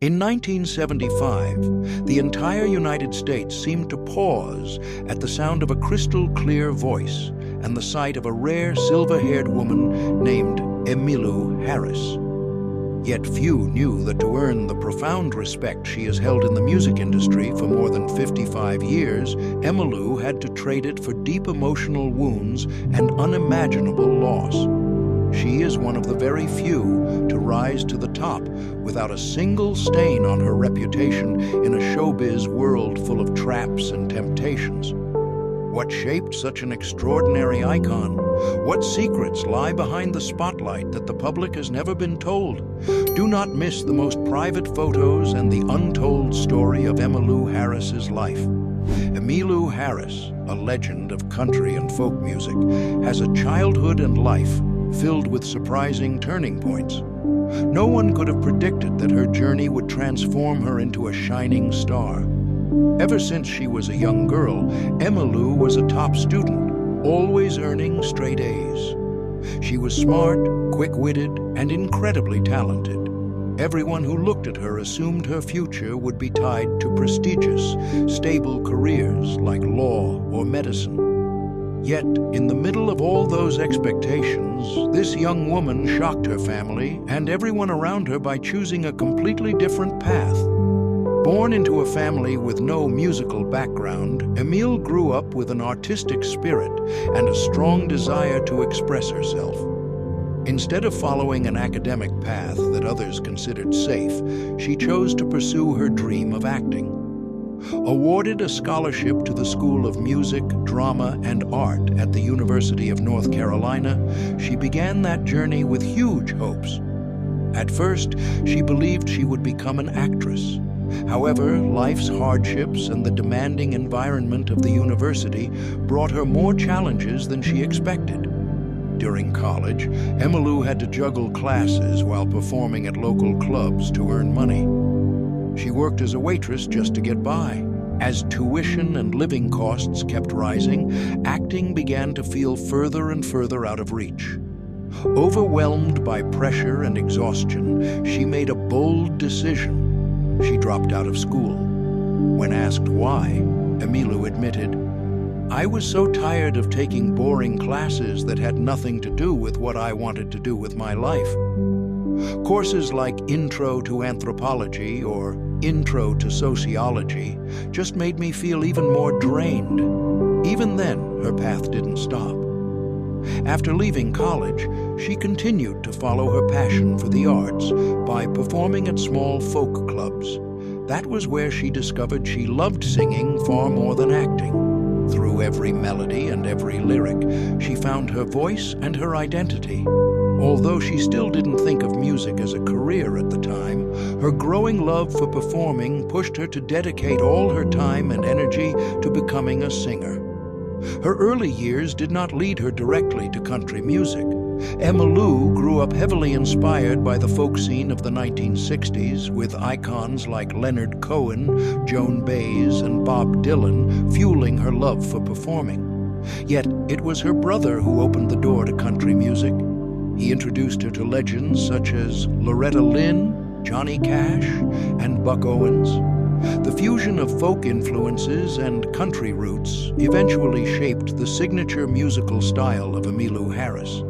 In 1975, the entire United States seemed to pause at the sound of a crystal-clear voice and the sight of a rare silver-haired woman named Emmylou Harris. Yet few knew that to earn the profound respect she has held in the music industry for more than 55 years, Emmylou had to trade it for deep emotional wounds and unimaginable loss. She is one of the very few to rise to the top without a single stain on her reputation in a showbiz world full of traps and temptations. What shaped such an extraordinary icon? What secrets lie behind the spotlight that the public has never been told? Do not miss the most private photos and the untold story of Emmylou Harris's life. Emmylou Harris, a legend of country and folk music, has a childhood and life filled with surprising turning points. No one could have predicted that her journey would transform her into a shining star. Ever since she was a young girl, Emmylou was a top student, always earning straight A's. She was smart, quick-witted, and incredibly talented. Everyone who looked at her assumed her future would be tied to prestigious, stable careers like law or medicine. Yet, in the middle of all those expectations, this young woman shocked her family and everyone around her by choosing a completely different path. Born into a family with no musical background, Emmylou grew up with an artistic spirit and a strong desire to express herself. Instead of following an academic path that others considered safe, she chose to pursue her dream of acting. Awarded a scholarship to the School of Music, Drama, and Art at the University of North Carolina, she began that journey with huge hopes. At first, she believed she would become an actress. However, life's hardships and the demanding environment of the university brought her more challenges than she expected. During college, Emmylou had to juggle classes while performing at local clubs to earn money. She worked as a waitress just to get by. As tuition and living costs kept rising, acting began to feel further and further out of reach. Overwhelmed by pressure and exhaustion, she made a bold decision. She dropped out of school. When asked why, Emmylou admitted, "I was so tired of taking boring classes that had nothing to do with what I wanted to do with my life. Courses like Intro to Anthropology or Intro to Sociology just made me feel even more drained." Even then, her path didn't stop. After leaving college, she continued to follow her passion for the arts by performing at small folk clubs. That was where she discovered she loved singing far more than acting. Through every melody and every lyric, she found her voice and her identity. Although she still didn't think of music as a career at the time, her growing love for performing pushed her to dedicate all her time and energy to becoming a singer. Her early years did not lead her directly to country music. Emmylou grew up heavily inspired by the folk scene of the 1960s, with icons like Leonard Cohen, Joan Baez, and Bob Dylan fueling her love for performing. Yet it was her brother who opened the door to country music. He introduced her to legends such as Loretta Lynn, Johnny Cash, and Buck Owens. The fusion of folk influences and country roots eventually shaped the signature musical style of Emmylou Harris.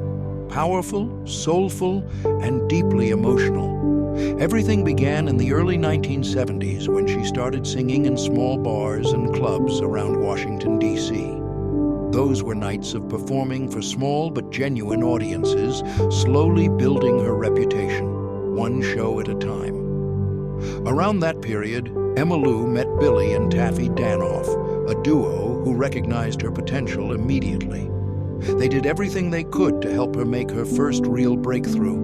Powerful, soulful, and deeply emotional. Everything began in the early 1970s when she started singing in small bars and clubs around Washington, D.C. Those were nights of performing for small but genuine audiences, slowly building her reputation, one show at a time. Around that period, Emmylou met Billy and Taffy Danoff, a duo who recognized her potential immediately. They did everything they could to help her make her first real breakthrough.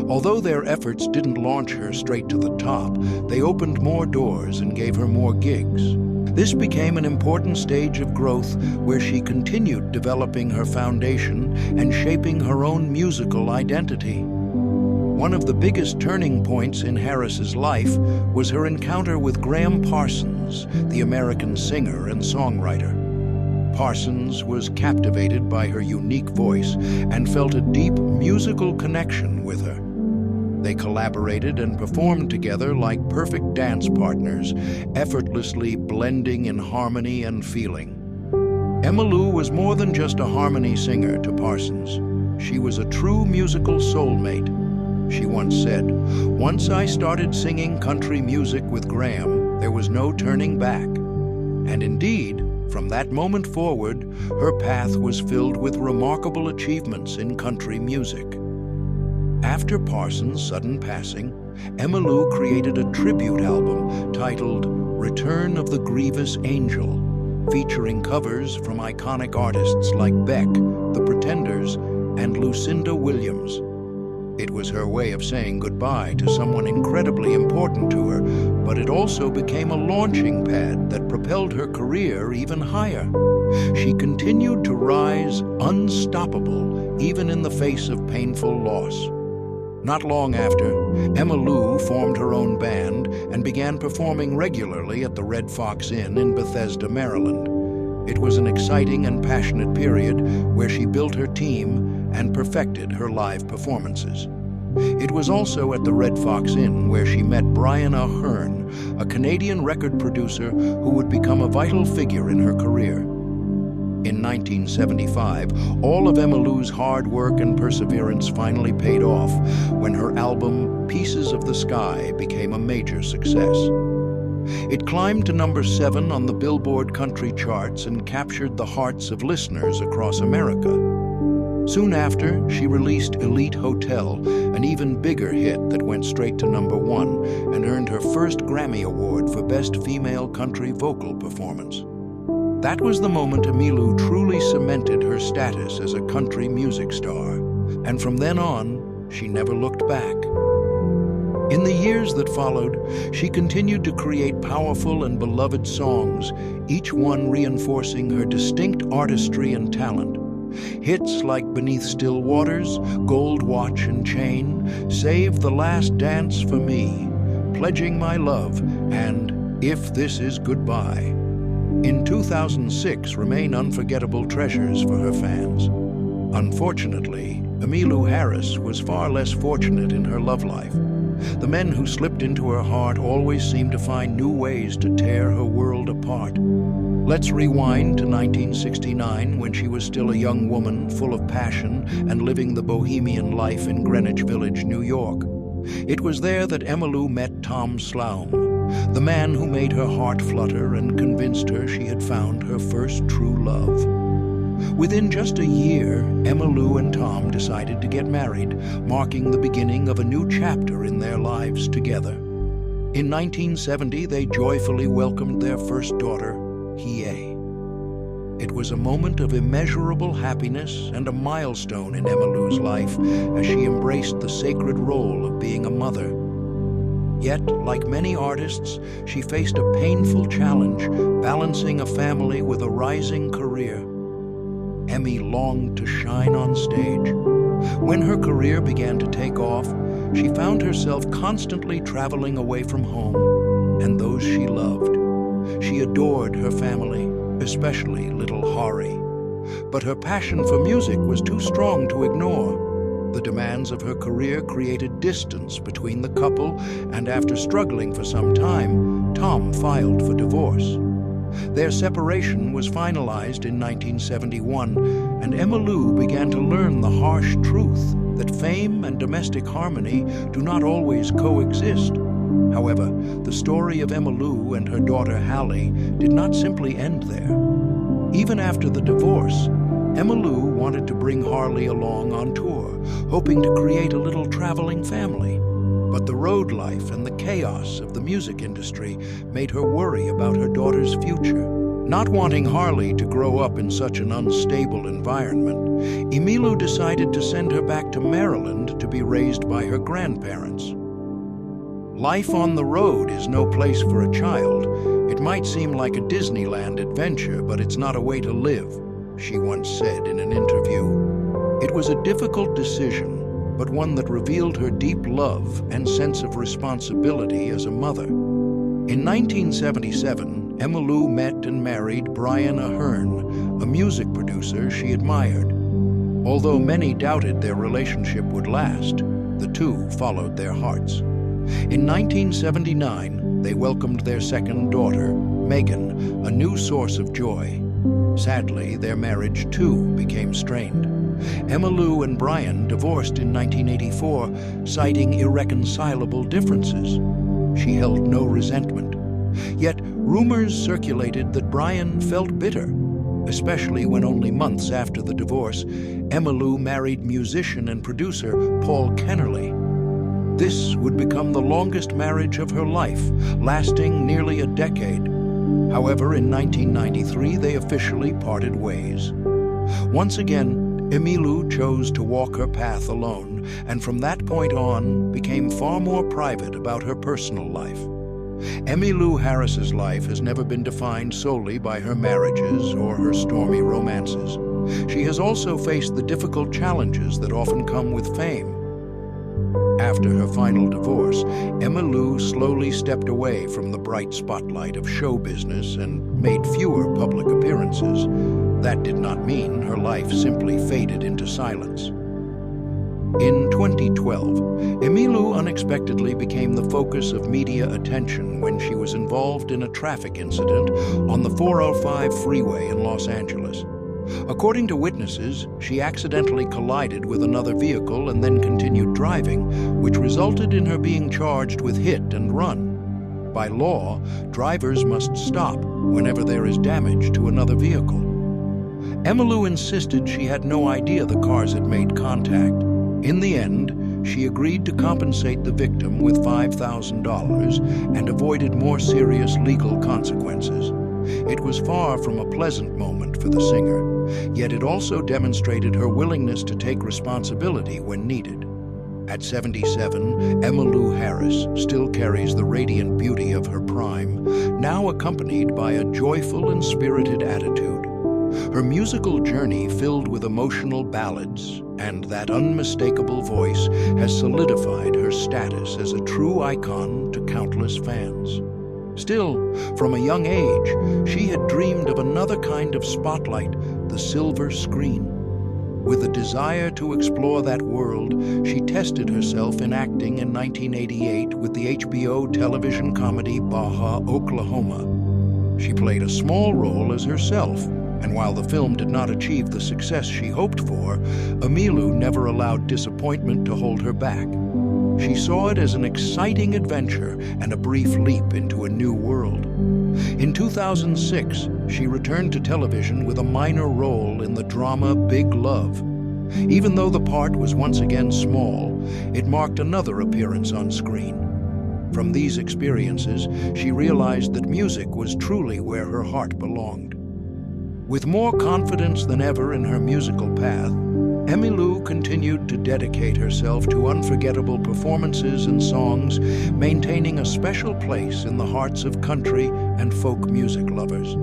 Although their efforts didn't launch her straight to the top, they opened more doors and gave her more gigs. This became an important stage of growth where she continued developing her foundation and shaping her own musical identity. One of the biggest turning points in Harris's life was her encounter with Graham Parsons, the American singer and songwriter. Parsons was captivated by her unique voice and felt a deep musical connection with her. They collaborated and performed together like perfect dance partners, effortlessly blending in harmony and feeling. Emmylou was more than just a harmony singer to Parsons. She was a true musical soulmate. She once said, "Once I started singing country music with Graham, there was no turning back." And indeed, from that moment forward, her path was filled with remarkable achievements in country music. After Parsons' sudden passing, Emmylou created a tribute album titled Return of the Grievous Angel, featuring covers from iconic artists like Beck, The Pretenders, and Lucinda Williams. It was her way of saying goodbye to someone incredibly important to her, but it also became a launching pad that propelled her career even higher. She continued to rise unstoppable, even in the face of painful loss. Not long after, Emmylou formed her own band and began performing regularly at the Red Fox Inn in Bethesda, Maryland. It was an exciting and passionate period where she built her team and perfected her live performances. It was also at the Red Fox Inn where she met Brian Ahern, a Canadian record producer who would become a vital figure in her career. In 1975, all of Emmylou's hard work and perseverance finally paid off when her album Pieces of the Sky became a major success. It climbed to number 7 on the Billboard country charts and captured the hearts of listeners across America. Soon after, she released Elite Hotel, an even bigger hit that went straight to number 1 and earned her first Grammy Award for Best Female Country Vocal Performance. That was the moment Emmylou truly cemented her status as a country music star, and from then on, she never looked back. In the years that followed, she continued to create powerful and beloved songs, each one reinforcing her distinct artistry and talent. Hits like Beneath Still Waters, Gold Watch and Chain, Save the Last Dance for Me, Pledging My Love, and If This Is Goodbye, in 2006 remain unforgettable treasures for her fans. Unfortunately, Emmylou Harris was far less fortunate in her love life. The men who slipped into her heart always seemed to find new ways to tear her world apart. Let's rewind to 1969, when she was still a young woman full of passion and living the bohemian life in Greenwich Village, New York. It was there that Emmylou met Tom Sloan, the man who made her heart flutter and convinced her she had found her first true love. Within just a year, Emmylou and Tom decided to get married, marking the beginning of a new chapter in their lives together. In 1970, they joyfully welcomed their first daughter, Hiei. It was a moment of immeasurable happiness and a milestone in Emmylou's life as she embraced the sacred role of being a mother. Yet, like many artists, she faced a painful challenge, balancing a family with a rising career. Emmy longed to shine on stage. When her career began to take off, she found herself constantly traveling away from home and those she loved. She adored her family, especially little Hari. But her passion for music was too strong to ignore. The demands of her career created distance between the couple, and after struggling for some time, Tom filed for divorce. Their separation was finalized in 1971, and Emmylou began to learn the harsh truth that fame and domestic harmony do not always coexist. However, the story of Emmylou and her daughter Hallie did not simply end there. Even after the divorce, Emmylou wanted to bring Harley along on tour, hoping to create a little traveling family. But the road life and the chaos of the music industry made her worry about her daughter's future. Not wanting Harley to grow up in such an unstable environment, Emmylou decided to send her back to Maryland to be raised by her grandparents. Life on the road is no place for a child. It might seem like a Disneyland adventure, but it's not a way to live, she once said in an interview. It was a difficult decision, but one that revealed her deep love and sense of responsibility as a mother. In 1977, Emmylou met and married Brian Ahern, a music producer she admired. Although many doubted their relationship would last, The two followed their hearts. In 1979, they welcomed their second daughter, Megan, a new source of joy. Sadly, their marriage, too, became strained. Emmylou and Brian divorced in 1984, citing irreconcilable differences. She held no resentment. Yet, rumors circulated that Brian felt bitter, especially when only months after the divorce, Emmylou married musician and producer Paul Kennerly. This would become the longest marriage of her life, lasting nearly a decade. However, in 1993, they officially parted ways. Once again, Emmylou chose to walk her path alone, and from that point on, became far more private about her personal life. Emmylou Harris's life has never been defined solely by her marriages or her stormy romances. She has also faced the difficult challenges that often come with fame. After her final divorce, Emmylou slowly stepped away from the bright spotlight of show business and made fewer public appearances. That did not mean her life simply faded into silence. In 2012, Emmylou unexpectedly became the focus of media attention when she was involved in a traffic incident on the 405 freeway in Los Angeles. According to witnesses, she accidentally collided with another vehicle and then continued driving, which resulted in her being charged with hit and run. By law, drivers must stop whenever there is damage to another vehicle. Emmylou insisted she had no idea the cars had made contact. In the end, she agreed to compensate the victim with $5,000 and avoided more serious legal consequences. It was far from a pleasant moment for the singer, yet it also demonstrated her willingness to take responsibility when needed. At 77, Emmylou Harris still carries the radiant beauty of her prime, now accompanied by a joyful and spirited attitude. Her musical journey, filled with emotional ballads and that unmistakable voice, has solidified her status as a true icon to countless fans. Still, from a young age, she had dreamed of another kind of spotlight, the silver screen. With a desire to explore that world, she tested herself in acting in 1988 with the HBO television comedy Baja, Oklahoma. She played a small role as herself, and while the film did not achieve the success she hoped for, Emmylou never allowed disappointment to hold her back. She saw it as an exciting adventure and a brief leap into a new world. In 2006, she returned to television with a minor role in the drama Big Love. Even though the part was once again small, it marked another appearance on screen. From these experiences, she realized that music was truly where her heart belonged. With more confidence than ever in her musical path, Emmylou continued to dedicate herself to unforgettable performances and songs, maintaining a special place in the hearts of country and folk music lovers.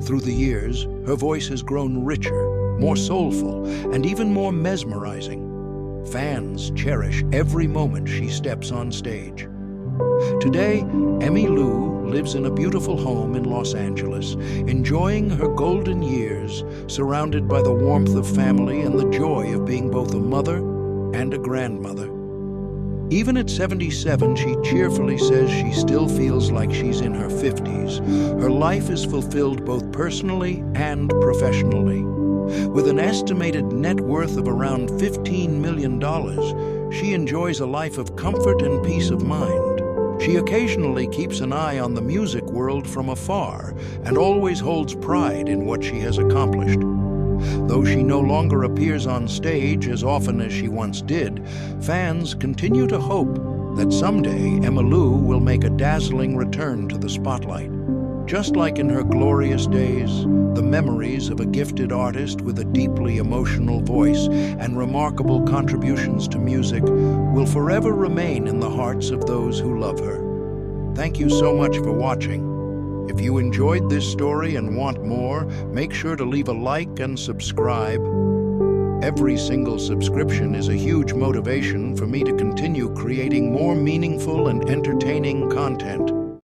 Through the years, her voice has grown richer, more soulful, and even more mesmerizing. Fans cherish every moment she steps on stage. Today, Emmylou lives in a beautiful home in Los Angeles, enjoying her golden years, surrounded by the warmth of family and the joy of being both a mother and a grandmother. Even at 77, she cheerfully says she still feels like she's in her 50s. Her life is fulfilled both personally and professionally. With an estimated net worth of around $15 million, she enjoys a life of comfort and peace of mind. She occasionally keeps an eye on the music world from afar and always holds pride in what she has accomplished. Though she no longer appears on stage as often as she once did, fans continue to hope that someday Emmylou will make a dazzling return to the spotlight. Just like in her glorious days, the memories of a gifted artist with a deeply emotional voice and remarkable contributions to music will forever remain in the hearts of those who love her. Thank you so much for watching. If you enjoyed this story and want more, make sure to leave a like and subscribe. Every single subscription is a huge motivation for me to continue creating more meaningful and entertaining content.